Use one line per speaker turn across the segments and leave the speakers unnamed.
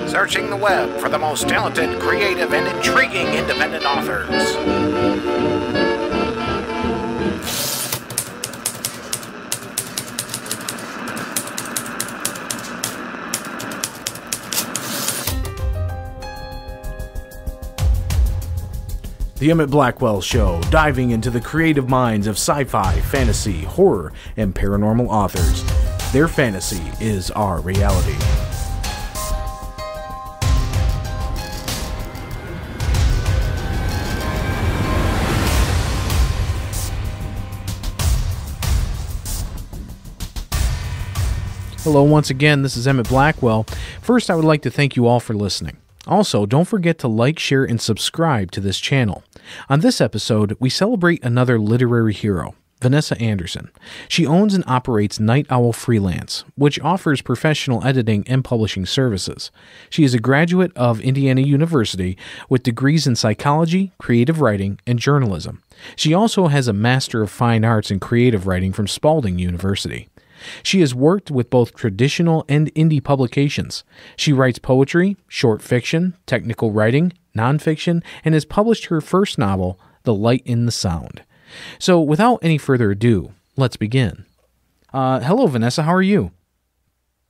Searching the web for the most talented, creative, and intriguing independent authors.
The Emit Blackwell Show, diving into the creative minds of sci-fi, fantasy, horror, and paranormal authors. Their fantasy is our reality. Hello once again, this is Emit Blackwell. First, I would like to thank you all for listening. Also, don't forget to like, share, and subscribe to this channel. On this episode, we celebrate another literary hero, Vanessa Anderson. She owns and operates Night Owl Freelance, which offers professional editing and publishing services. She is a graduate of Indiana University with degrees in psychology, creative writing, and journalism. She also has a Master of Fine Arts in Creative Writing from Spalding University. She has worked with both traditional and indie publications. She writes poetry, short fiction, technical writing, nonfiction, and has published her first novel, The Light in the Sound. So without any further ado, let's begin. Hello, Vanessa. How are you?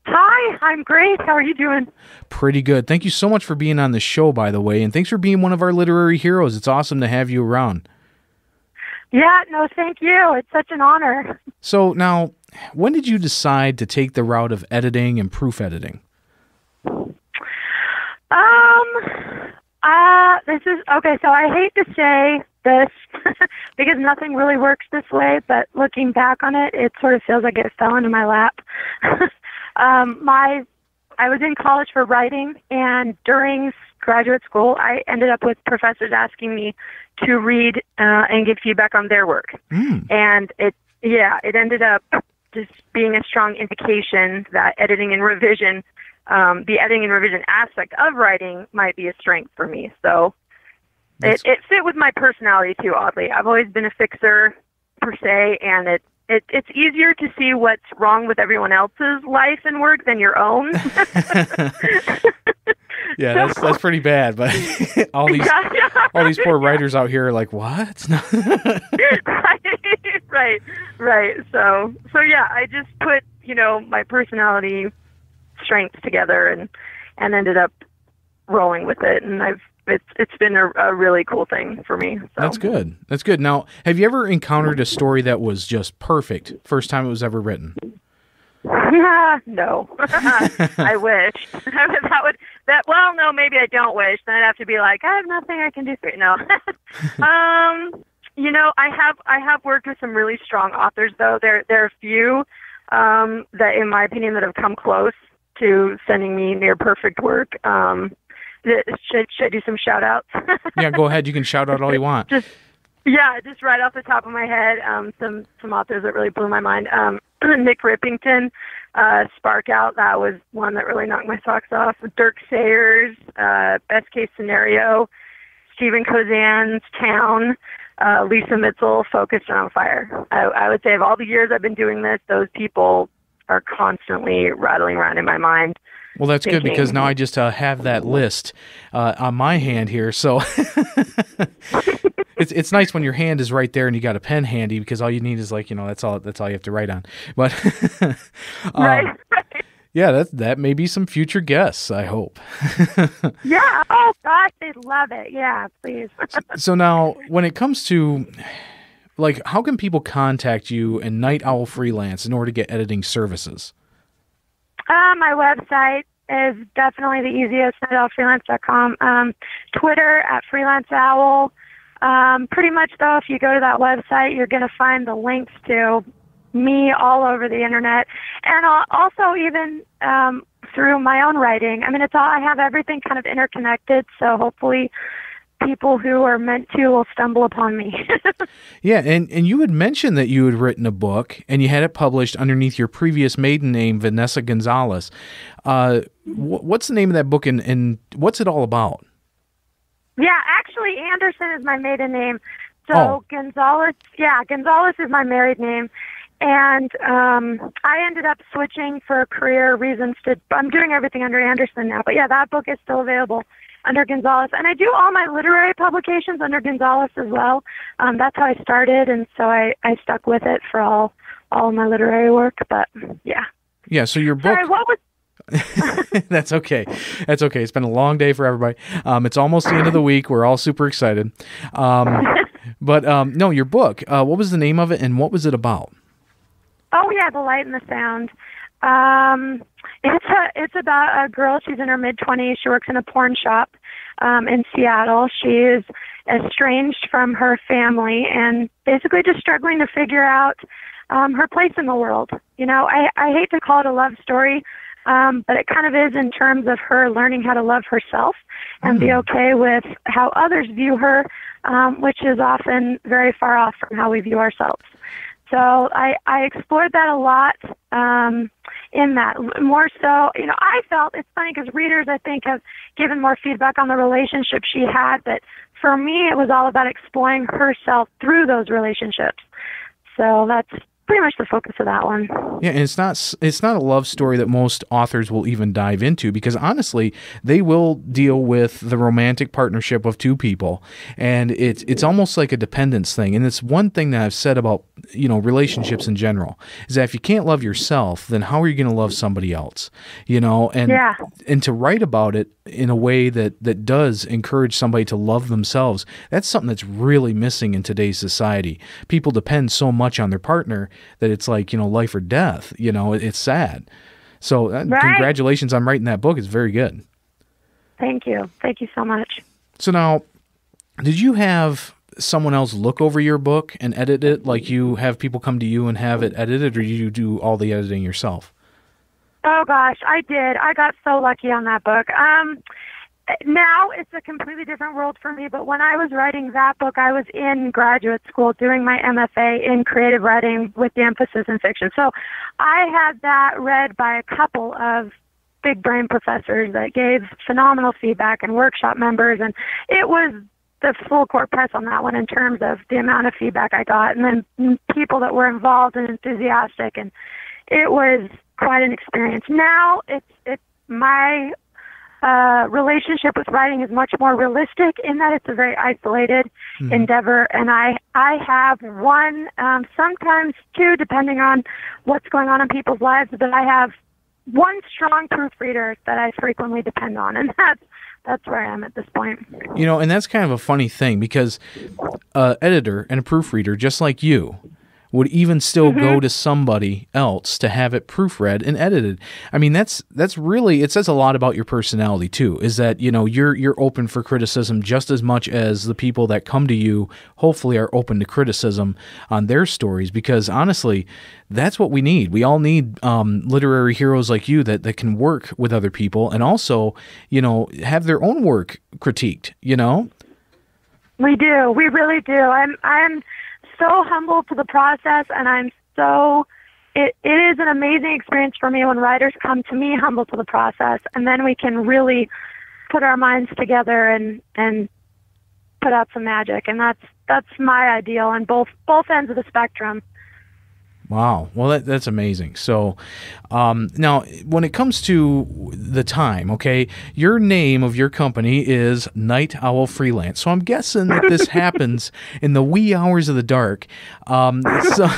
Hi, I'm great. How are you doing?
Pretty good. Thank you so much for being on the show, by the way, and thanks for being one of our literary heroes. It's awesome to have you around.
Yeah, no, thank you. It's such an honor.
So now, when did you decide to take the route of editing and proof editing?
This is, okay, so I hate to say this because nothing really works this way, but looking back on it, it sort of feels like it fell into my lap. I was in college for writing, and during graduate school, I ended up with professors asking me to read and give feedback on their work. And it ended up just being a strong indication that editing and revision, the editing and revision aspect of writing might be a strength for me. So it fit with my personality too, oddly. I've always been a fixer per se, and it's easier to see what's wrong with everyone else's life and work than your own.
Yeah, that's pretty bad. But all these poor writers out here are like, what?
Right. So yeah, I just put my personality strengths together and ended up rolling with it, and it's been a really cool thing for me. So.
That's good. Now, have you ever encountered a story that was just perfect first time it was ever written?
No. I wish. Well, no, maybe I don't wish. Then I'd have to be like, I have nothing I can do for you. No. I have worked with some really strong authors, though. There are a few that, in my opinion, that have come close to sending me near perfect work. Should I do some shout-outs?
Yeah, go ahead. You can shout out all you want.
Just right off the top of my head, some authors that really blew my mind. Nick Rippington, Spark Out, that was one that really knocked my socks off. Dirk Sayers, Best Case Scenario, Stephen Kozan's Town, Lisa Mitzel, Focused and on Fire. I would say of all the years I've been doing this, those people are constantly rattling around in my mind.
Well, that's good because now I just have that list on my hand here. So it's nice when your hand is right there and you got a pen handy because all you need is that's all you have to write on. But
right.
Yeah, that may be some future guests, I hope.
Yeah. Oh gosh, they'd love it. Yeah, please.
So now, when it comes to how can people contact you and Night Owl Freelance in order to get editing services?
My website is definitely the easiest, nightowlfreelance.com. Twitter @freelanceowl. Pretty much, though, if you go to that website, you're going to find the links to me all over the internet, and also even through my own writing. I mean, I have everything kind of interconnected, so hopefully people who are meant to will stumble upon me.
Yeah, and you had mentioned that you had written a book and you had it published underneath your previous maiden name, Vanessa Gonzalez. What's the name of that book and what's it all about?
Yeah, actually, Anderson is my maiden name. So Gonzalez is my married name. And I ended up switching for career reasons I'm doing everything under Anderson now. But yeah, that book is still available under Gonzalez. And I do all my literary publications under Gonzalez as well. That's how I started, and so I stuck with it for all my literary work. But yeah.
Yeah, so your book...
Sorry, what was...
That's okay. That's okay. It's been a long day for everybody. It's almost the end of the week. We're all super excited. But no, your book, what was the name of it and what was it about?
Oh, yeah, The Light and the Sound. It's about a girl. She's in her mid-20s. She works in a porn shop in Seattle. She is estranged from her family and basically just struggling to figure out her place in the world. You know, I hate to call it a love story, but it kind of is in terms of her learning how to love herself and be okay with how others view her, which is often very far off from how we view ourselves. So I explored that a lot in that. More so, you know, I felt it's funny because readers, I think, have given more feedback on the relationship she had, but for me, it was all about exploring herself through those relationships. So that's pretty much the focus of that one.
Yeah, and it's not a love story that most authors will even dive into, because honestly, they will deal with the romantic partnership of two people, and it's almost like a dependence thing. And it's one thing that I've said about, you know, relationships in general, is that if you can't love yourself, then how are you going to love somebody else? You know, and to write about it in a way that does encourage somebody to love themselves, that's something that's really missing in today's society. People depend so much on their partner that it's like, you know, life or death. You know, it's sad. So congratulations on writing that book. It's very good.
Thank you. Thank you so much.
So now, did you have someone else look over your book and edit it? Like, you have people come to you and have it edited, or you do all the editing yourself?
Oh gosh, I did. I got so lucky on that book. Now it's a completely different world for me, but when I was writing that book, I was in graduate school doing my MFA in creative writing with the emphasis in fiction. So I had that read by a couple of big brain professors that gave phenomenal feedback, and workshop members, and it was the full court press on that one in terms of the amount of feedback I got, and then people that were involved and enthusiastic, and it was quite an experience. Now it's my relationship with writing is much more realistic in that it's a very isolated endeavor, and I have one, sometimes two, depending on what's going on in people's lives, but I have one strong proofreader that I frequently depend on, and that's where I am at this point.
You know, and that's kind of a funny thing, because an editor and a proofreader, just like you, would even still go to somebody else to have it proofread and edited. I mean, that's really, it says a lot about your personality too, is that, you know, you're open for criticism just as much as the people that come to you hopefully are open to criticism on their stories, because honestly, that's what we need. We all need literary heroes like you that can work with other people and also, you know, have their own work critiqued, you know?
We do. We really do. I'm so humble to the process, and it is an amazing experience for me when writers come to me humble to the process, and then we can really put our minds together and put out some magic, and that's my ideal on both ends of the spectrum.
Wow. Well, that's amazing. So now, when it comes to the time, okay, your name of your company is Night Owl Freelance. So I'm guessing that this happens in the wee hours of the dark. So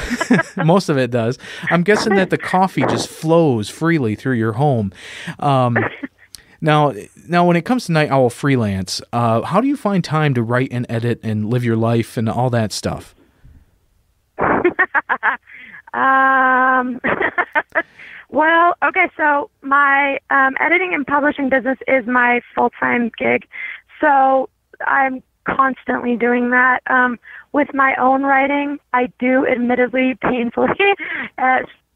most of it does. I'm guessing that the coffee just flows freely through your home. Now, when it comes to Night Owl Freelance, how do you find time to write and edit and live your life and all that stuff?
Well, okay, so my editing and publishing business is my full-time gig, so I'm constantly doing that. With my own writing, I do admittedly painfully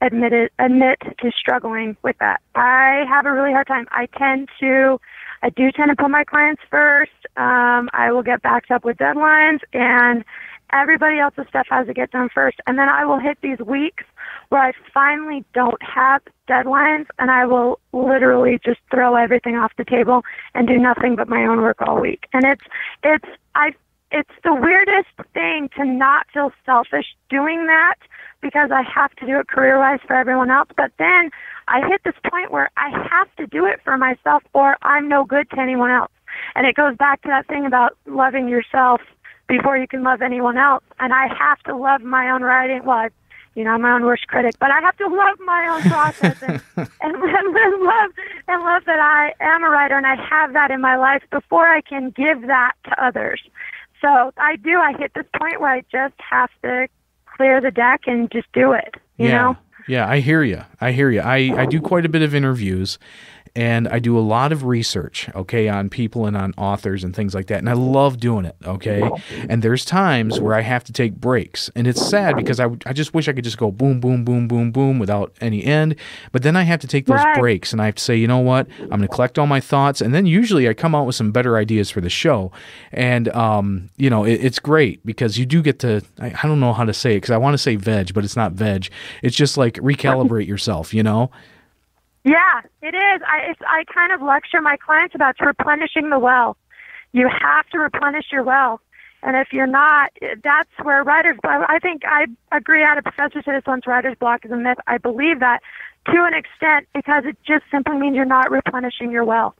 admit to struggling with that. I have a really hard time. I do tend to put my clients first. I will get backed up with deadlines, and everybody else's stuff has to get done first. And then I will hit these weeks where I finally don't have deadlines, and I will literally just throw everything off the table and do nothing but my own work all week. And it's the weirdest thing to not feel selfish doing that, because I have to do it career-wise for everyone else. But then I hit this point where I have to do it for myself or I'm no good to anyone else. And it goes back to that thing about loving yourself before you can love anyone else. And I have to love my own writing. Well, I'm my own worst critic, but I have to love my own process and love that I am a writer and I have that in my life before I can give that to others. So I hit this point where I just have to clear the deck and just do it, you know?
Yeah, I hear you. I do quite a bit of interviews, and I do a lot of research, okay, on people and on authors and things like that, and I love doing it, okay? And there's times where I have to take breaks, and it's sad because I just wish I could just go boom, boom, boom, boom, boom without any end, but then I have to take those breaks, and I have to say, you know what, I'm going to collect all my thoughts, and then usually I come out with some better ideas for the show, and, it's great because you do get to, I don't know how to say it because I want to say veg, but it's not veg. It's just like recalibrate yourself, you know?
Yeah, it is. I kind of lecture my clients about replenishing the well. You have to replenish your well. And if you're not, that's where writer's block, I think I agree. I had a professor say this once, writer's block is a myth. I believe that to an extent because it just simply means you're not replenishing your well.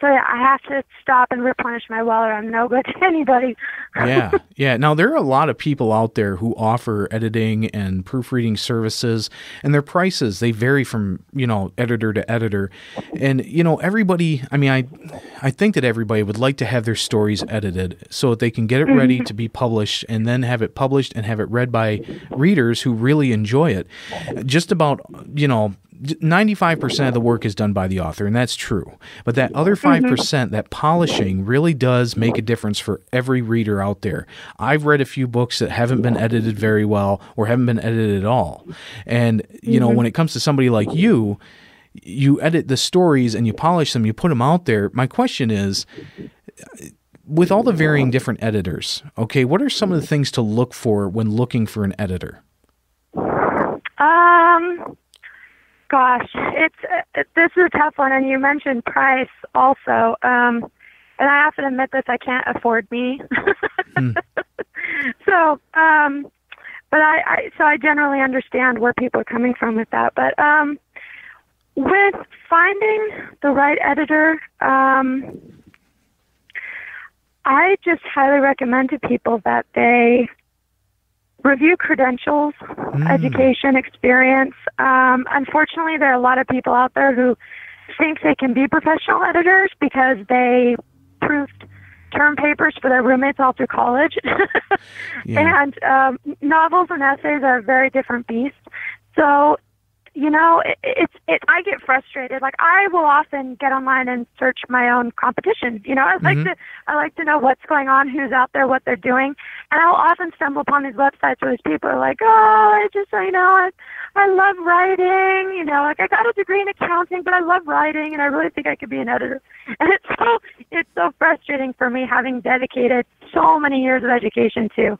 So yeah, I have to stop and replenish my well or I'm no good to anybody.
Yeah. Now, there are a lot of people out there who offer editing and proofreading services, and their prices, they vary from, editor to editor. And, everybody, I think that everybody would like to have their stories edited so that they can get it ready to be published and then have it published and have it read by readers who really enjoy it. Just about, 95% of the work is done by the author, and that's true. But that other 5%, that polishing, really does make a difference for every reader out there. I've read a few books that haven't been edited very well or haven't been edited at all. And, when it comes to somebody like you edit the stories and you polish them, you put them out there. My question is, with all the varying different editors, okay, what are some of the things to look for when looking for an editor?
Gosh, this is a tough one, and you mentioned price also. And I have to admit this: I can't afford me. So, but I generally understand where people are coming from with that. But with finding the right editor, I just highly recommend to people that they review credentials, education, experience. Unfortunately, there are a lot of people out there who think they can be professional editors because they proofed term papers for their roommates all through college. And novels and essays are a very different beast. So, I get frustrated. Like, I will often get online and search my own competition. I like to know what's going on, who's out there, what they're doing. And I'll often stumble upon these websites where these people are like, I love writing. I got a degree in accounting, but I love writing, and I really think I could be an editor. And it's so frustrating for me, having dedicated so many years of education to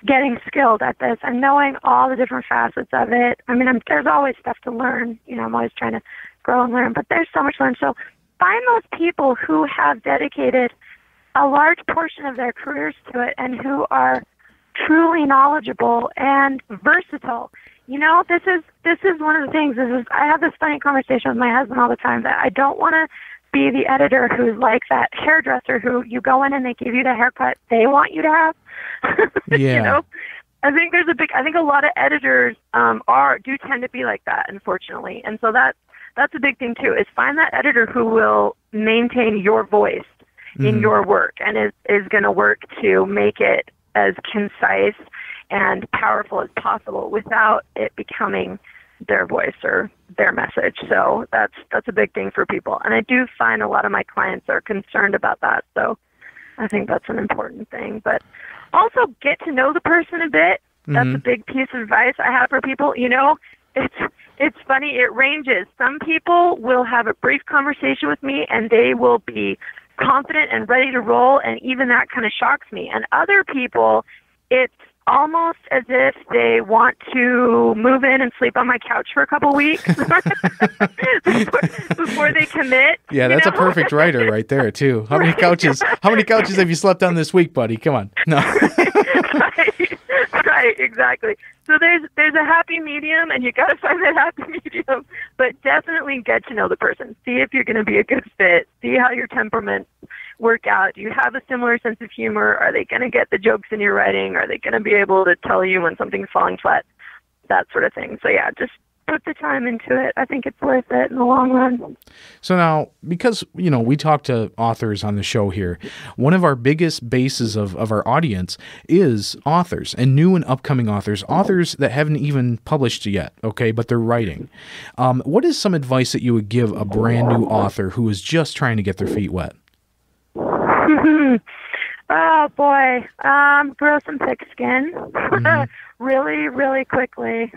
getting skilled at this and knowing all the different facets of it. There's always stuff to learn. I'm always trying to grow and learn, but there's so much to learn. So find those people who have dedicated a large portion of their careers to it and who are truly knowledgeable and versatile. This is one of the things. I have this funny conversation with my husband all the time that I don't want to be the editor who's like that hairdresser who you go in and they give you the haircut they want you to have.
Yeah.
I think a lot of editors do tend to be like that, unfortunately. And so that's a big thing too, is find that editor who will maintain your voice in your work and is going to work to make it as concise and powerful as possible without it becoming their voice or their message. So that's a big thing for people. And I do find a lot of my clients are concerned about that. So I think that's an important thing. But also get to know the person a bit. That's a big piece of advice I have for people. It's funny. It ranges. Some people will have a brief conversation with me and they will be confident and ready to roll. And even that kind of shocks me. And other people, it's almost as if they want to move in and sleep on my couch for a couple weeks before they commit.
Yeah, that's a perfect writer right there too. How many couches have you slept on this week, buddy? Come on. No.
Right, exactly. So there's a happy medium, and you got to find that happy medium. But definitely get to know the person. See if you're going to be a good fit. See how your temperaments work out. Do you have a similar sense of humor? Are they going to get the jokes in your writing? Are they going to be able to tell you when something's falling flat? That sort of thing. So yeah, just put the time into it. I think it's worth it in the long run. So
now, because, we talk to authors on the show here, one of our biggest bases of our audience is authors and new and upcoming authors that haven't even published yet, okay, but they're writing. What is some advice that you would give a brand new author who is just trying to get their feet wet?
Oh, boy. Grow some thick skin really, really quickly.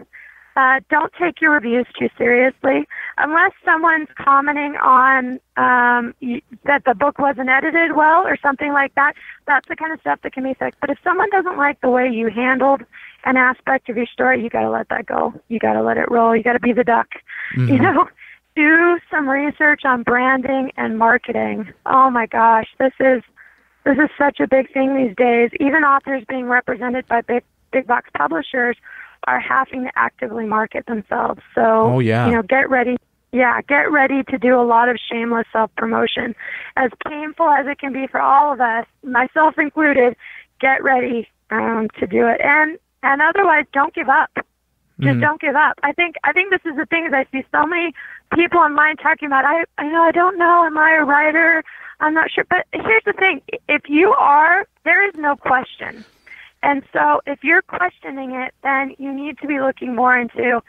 Don't take your reviews too seriously. Unless someone's commenting on that the book wasn't edited well or something like that, that's the kind of stuff that can be fixed. But if someone doesn't like the way you handled an aspect of your story, you got to let that go. You got to let it roll. You got to be the duck. Do some research on branding and marketing. Oh, my gosh. This is such a big thing these days. Even authors being represented by big box publishers are having to actively market themselves. So, get ready. Yeah, get ready to do a lot of shameless self-promotion. As painful as it can be for all of us, myself included, get ready to do it. And otherwise, don't give up. Just don't give up. I think this is the thing is I see so many people online talking about, I don't know, am I a writer? I'm not sure. But here's the thing. If you are, there is no question. And so if you're questioning it, then you need to be looking more into,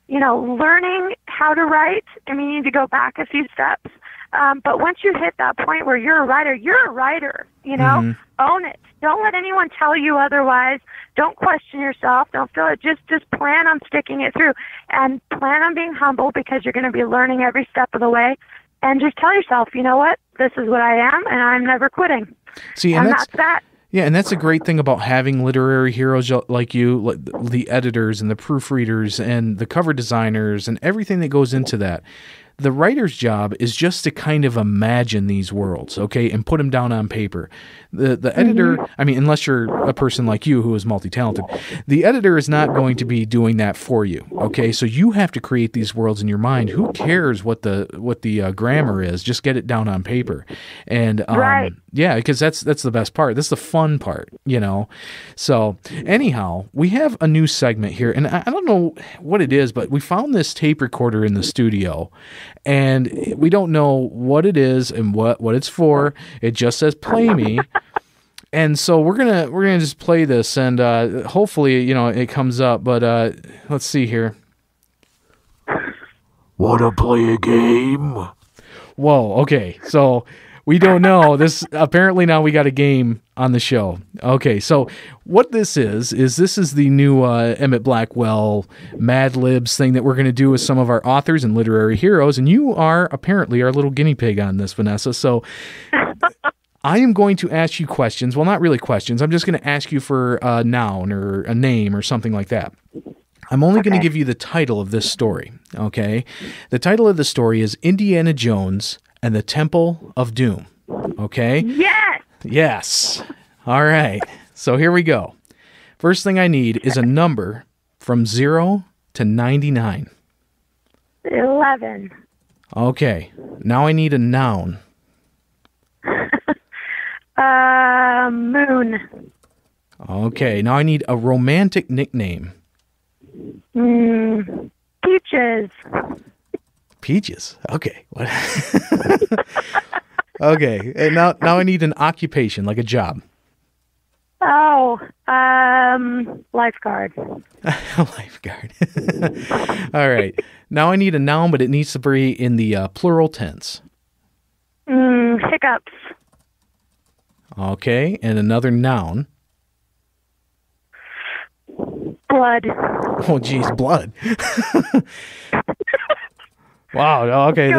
learning how to write. I mean, you need to go back a few steps. But once you hit that point where you're a writer, own it. Don't let anyone tell you otherwise. Don't question yourself. Don't feel it. Just plan on sticking it through and plan on being humble because you're going to be learning every step of the way. And just tell yourself, you know what? This is what I am, and I'm never quitting.
See, and that's that. Yeah, and that's a great thing about having literary heroes like you, like the editors and the proofreaders and the cover designers and everything that goes into that. The writer's job is just to kind of imagine these worlds, okay, and put them down on paper. The editor, I mean, unless you're a person like you who is multi-talented, the editor is not going to be doing that for you, okay? So you have to create these worlds in your mind. Who cares what the grammar is? Just get it down on paper. And
right.
Yeah, because that's the best part. That's the fun part, So anyhow, we have a new segment here, and I don't know what it is, but we found this tape recorder in the studio, and we don't know what it is and what it's for. It just says "Play Me," and so we're gonna just play this, and hopefully, it comes up. But let's see here.
Wanna play a game?
Whoa. Okay. So. We don't know. Apparently now we got a game on the show. Okay, so what this is the new Emit Blackwell Mad Libs thing that we're going to do with some of our authors and literary heroes, and you are apparently our little guinea pig on this, Vanessa. So I am going to ask you questions. Well, not really questions. I'm just going to ask you for a noun or a name or something like that. I'm only going to give you the title of this story, okay? The title of the story is Indiana Jones and the Temple of Doom. Okay?
Yes!
Yes. All right. So here we go. First thing I need is a number from 0 to 99.
11.
Okay. Now I need a noun.
Moon.
Okay. Now I need a romantic nickname.
Peaches.
Peaches. Okay. What? Okay. And now I need an occupation, like a job.
Oh, lifeguard.
Lifeguard. All right. Now I need a noun, but it needs to be in the plural tense.
Hiccups.
Okay. And another noun.
Blood.
Oh, geez, blood. Wow. Okay.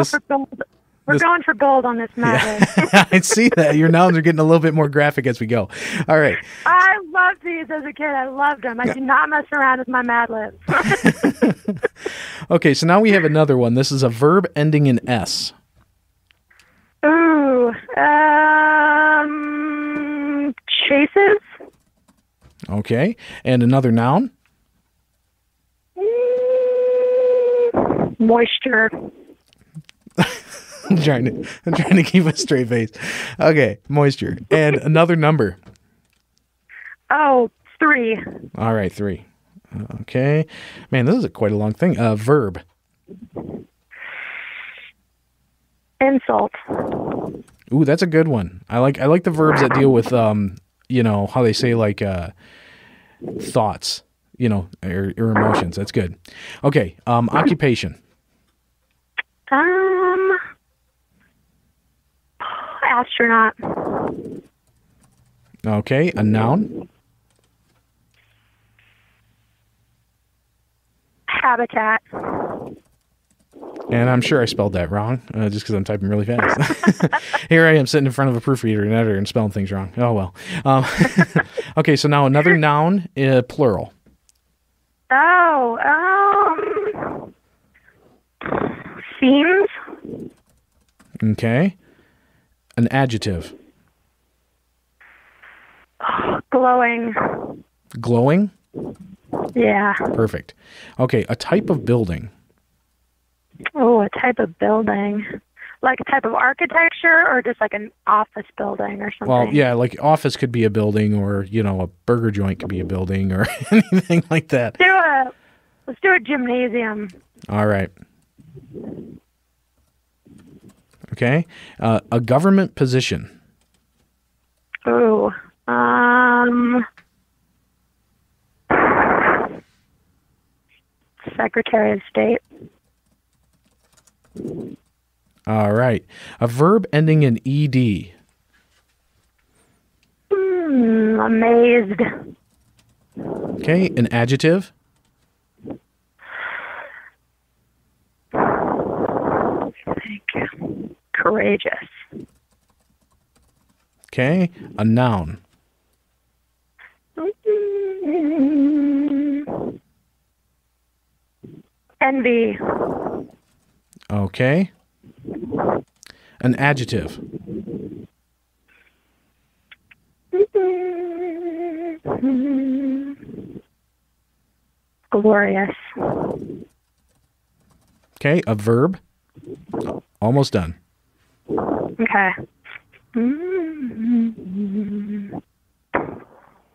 We're going for gold on this matter.
Yeah. I see that. Your nouns are getting a little bit more graphic as we go. All right.
I loved these as a kid. I loved them. I do not mess around with my Mad Libs.
Okay, so now we have another one. This is a verb ending in S.
Ooh. Chases.
Okay. And another noun?
Moisture.
I'm trying to keep a straight face. Okay, moisture. And another number.
Oh, 3.
All right, 3. Okay. Man, this is quite a long thing. Verb.
Insult.
Ooh, that's a good one. I like the verbs that deal with how they say like thoughts, or emotions. That's good. Okay, occupation.
Astronaut.
Okay, a noun.
Habitat.
And I'm sure I spelled that wrong, just because I'm typing really fast. Here I am sitting in front of a proofreader and editor and spelling things wrong. Oh, well. Okay, so now another noun, plural.
Oh, themes.
Okay. An adjective.
Glowing.
Glowing?
Yeah.
Perfect. Okay, a type of building.
Oh, a type of building. Like a type of architecture or just like an office building or something?
Well, yeah, like office could be a building or, a burger joint could be a building or anything like that.
Let's do a gymnasium.
All right. Okay. A government position.
Ooh. Secretary of State.
All right. A verb ending in ed.
Amazed.
Okay. An adjective.
Thank you. Courageous.
Okay. A noun.
Envy.
Okay. An adjective.
Glorious.
Okay. A verb. Almost done.
Okay.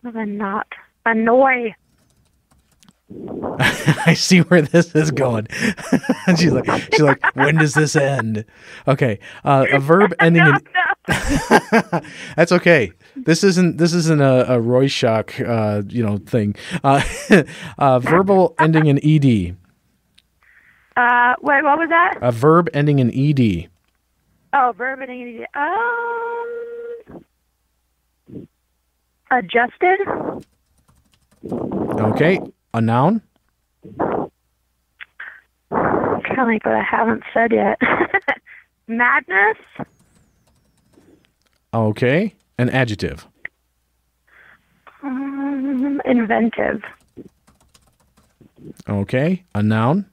Not annoy.
I see where this is going. she's like, when does this end? Okay, a verb ending in. That's okay. This isn't a Rorschach, thing. Verbal ending in ed.
Wait, what was that?
A verb ending in ed.
Oh, verb ending in ed. Adjusted.
Okay. A noun?
I'm trying to think what I haven't said yet. Madness.
Okay. An adjective.
Inventive.
Okay. A noun?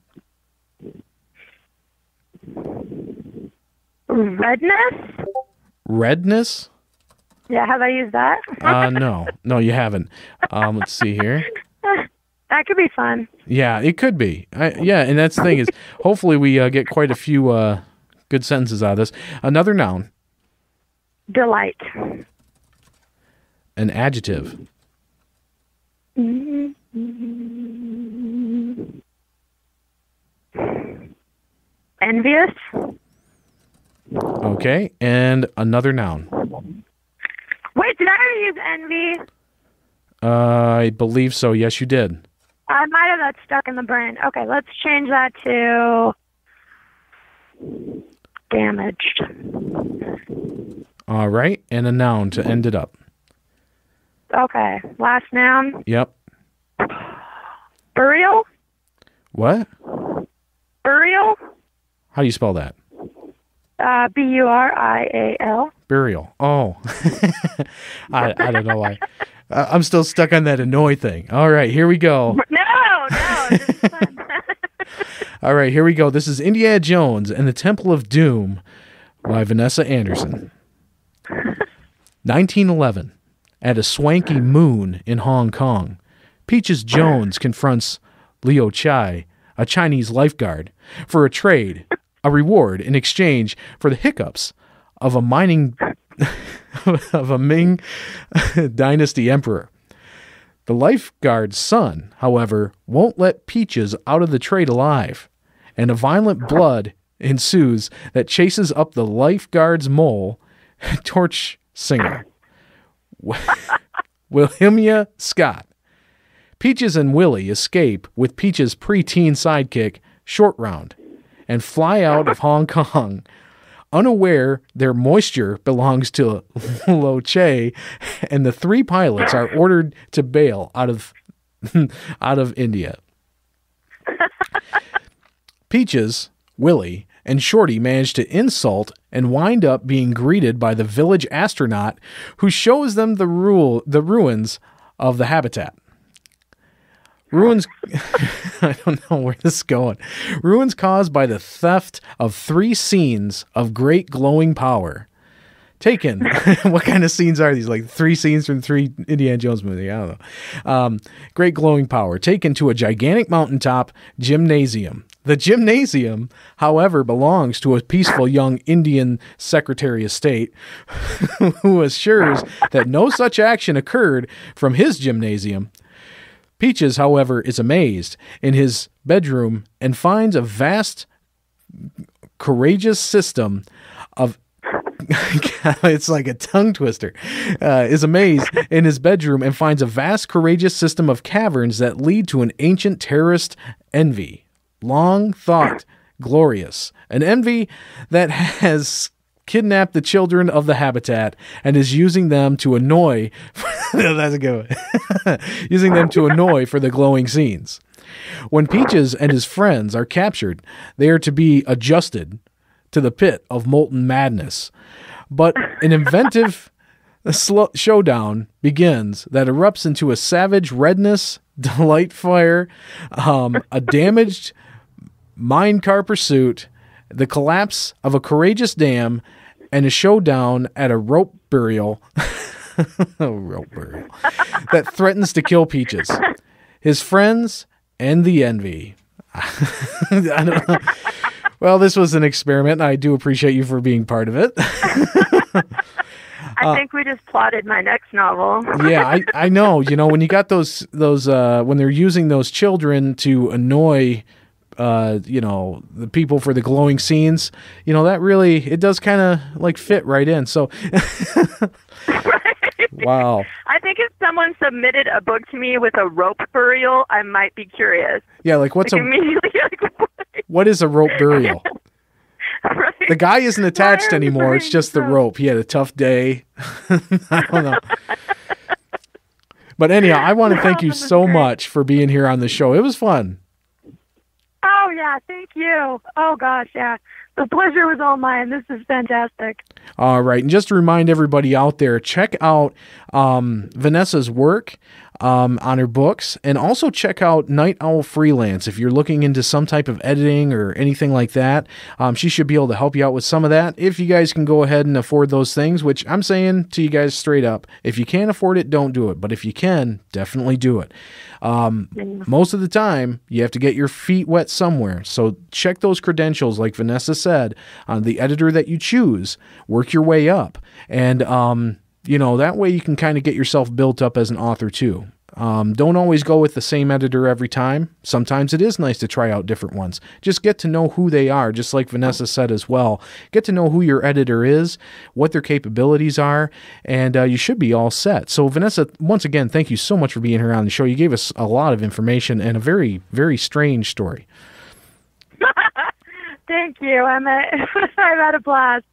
Redness.
Redness?
Yeah, have I used that?
No, you haven't. Let's see here.
That could be fun.
Yeah, it could be. And that's the thing is, hopefully we get quite a few good sentences out of this. Another noun.
Delight.
An adjective.
Envious.
Okay, and another noun.
Wait, did I already use envy?
I believe so. Yes, you did.
I might have that stuck in the brain. Okay, let's change that to damaged.
All right, and a noun to end it up.
Okay, last noun.
Yep.
Burial.
What?
Burial.
How do you spell that?
Burial.
Burial. Oh. I don't know why. I'm still stuck on that annoy thing. All right, here we go.
No. This is fun.
All right, here we go. This is Indiana Jones and the Temple of Doom by Vanessa Anderson. 1911. At a swanky moon in Hong Kong, Peaches Jones confronts Leo Chai, a Chinese lifeguard, for a trade, a reward in exchange for the hiccups of a Ming dynasty emperor. The lifeguard's son, however, won't let Peaches out of the trade alive, and a violent blood ensues that chases up the lifeguard's mole, torch singer, Wilhelmina Scott. Peaches and Willie escape with Peaches' preteen sidekick, Short Round, and fly out of Hong Kong, unaware their moisture belongs to Lo Che, and the three pilots are ordered to bail out of India. Peaches, Willie, and Shorty manage to insult and wind up being greeted by the village astronaut, who shows them the ruins of the habitat. Ruins, I don't know where this is going. Ruins caused by the theft of 3 scenes of great glowing power. Taken. What kind of scenes are these? Like 3 scenes from 3 Indiana Jones movies? I don't know. Great glowing power. Taken to a gigantic mountaintop gymnasium. The gymnasium, however, belongs to a peaceful young Indian Secretary of State who assures that no such action occurred from his gymnasium. Peaches, however, is amazed in his bedroom and finds a vast, courageous system of... it's like a tongue twister. Is amazed in his bedroom and finds a vast, courageous system of caverns that lead to an ancient terrorist envy. Long thought, glorious. An envy that has kidnapped the children of the habitat and is using them to annoy... That's a good one. Using them to annoy for the glowing scenes. When Peaches and his friends are captured, they are to be adjusted to the pit of molten madness. But an inventive showdown begins that erupts into a savage redness, delight fire, a damaged minecar pursuit, the collapse of a courageous dam, and a showdown at a rope burial. Rope burial that threatens to kill Peaches, his friends, and the envy. I don't know. Well, this was an experiment, and I do appreciate you for being part of it.
I think we just plotted my next novel.
Yeah, I know. You know, when you got those when they're using those children to annoy, the people for the glowing scenes, that really, it does kind of like fit right in. So, wow.
I think if someone submitted a book to me with a rope burial, I might be curious.
Yeah, like what's
immediately
what is a rope burial?
Right.
The guy isn't attached anymore. It's just the rope. He had a tough day. I don't know. But anyhow, I want to thank you so much for being here on the show. It was fun.
Oh, yeah. Thank you. Oh, gosh. Yeah. The pleasure was all mine. This is fantastic. All
right. And just to remind everybody out there, check out Vanessa's work on her books, and also check out Night Owl Freelance. If you're looking into some type of editing or anything like that, she should be able to help you out with some of that. If you guys can go ahead and afford those things, which I'm saying to you guys straight up, if you can't afford it, don't do it. But if you can, definitely do it. Most of the time, you have to get your feet wet somewhere. So check those credentials, like Vanessa said, on the editor that you choose. Work your way up. And, that way you can kind of get yourself built up as an author too. Don't always go with the same editor every time. Sometimes it is nice to try out different ones. Just get to know who they are, just like Vanessa said as well. Get to know who your editor is, what their capabilities are, and you should be all set. So Vanessa, once again, thank you so much for being here on the show. You gave us a lot of information and a very, very strange story.
Thank you. I've had a blast.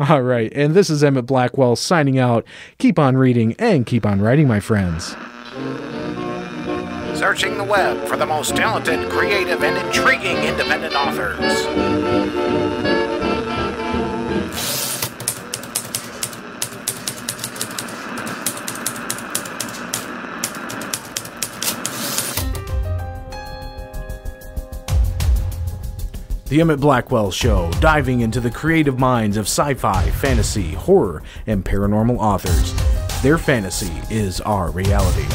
All right. And this is Emit Blackwell signing out. Keep on reading and keep on writing, my friends.
Searching the web for the most talented, creative, and intriguing independent authors.
The Emit Blackwell Show, diving into the creative minds of sci-fi, fantasy, horror, and paranormal authors. Their fantasy is our reality.